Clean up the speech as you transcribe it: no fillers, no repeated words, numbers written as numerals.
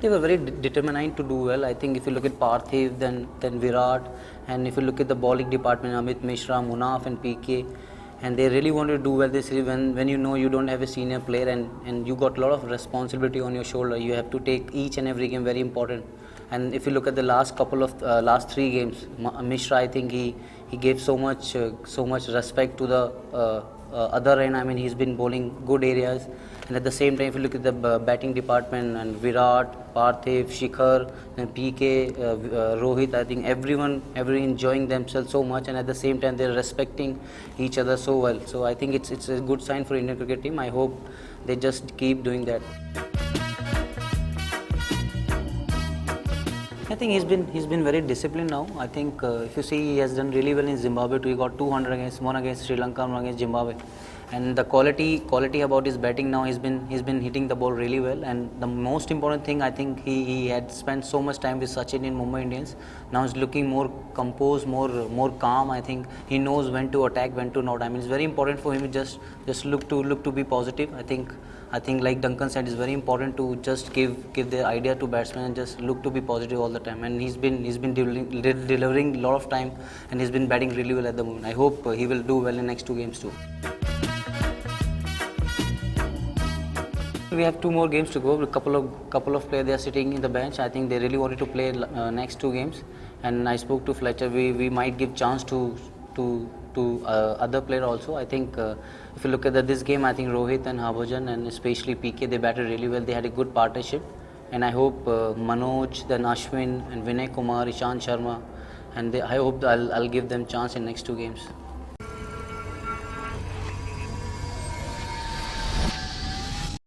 they were very determined to do well. I think if you look at Parthiv, then Virat, and if you look at the bowling department, Amit Mishra, Munaf and PK, and they really wanted to do well this series when you know you don't have a senior player and you got a lot of responsibility on your shoulder. You have to take each and every game very important. And if you look at the last couple of last 3 games, Mishra, I think he gave so much respect to the other end. I mean, he's been bowling good areas, and at the same time, if you look at the batting department and Virat, Parthiv, Shikhar, then PK, Rohit, I think everyone enjoying themselves so much, and at the same time they're respecting each other so well. So I think it's a good sign for Indian cricket team. I hope they just keep doing that. I think he's been very disciplined now. I think if you see, he has done really well in Zimbabwe too. He got 200 against one against Sri Lanka, one against Zimbabwe, and the quality about his batting now, he's been hitting the ball really well. And the most important thing, I think he had spent so much time with Sachin in Mumbai Indians. Now he's looking more composed, more calm. I think he knows when to attack, when to not. I mean, it's very important for him to just look to be positive. I think like Duncan said, it's very important to just give the idea to batsmen and just look to be positive all the time. And he's been delivering a lot of time, and he's been batting really well at the moment. I hope he will do well in next 2 games too. We have 2 more games to go. A couple of players, they are sitting in the bench. I think they really wanted to play next 2 games. And I spoke to Fletcher. We might give chance to other player also. I think if you look at this game, I think Rohit and Harbhajan and especially PK, they batted really well. They had a good partnership, and I hope Manoj, then Ashwin and Vinay Kumar, Ishant Sharma, and I hope I'll give them chance in next 2 games.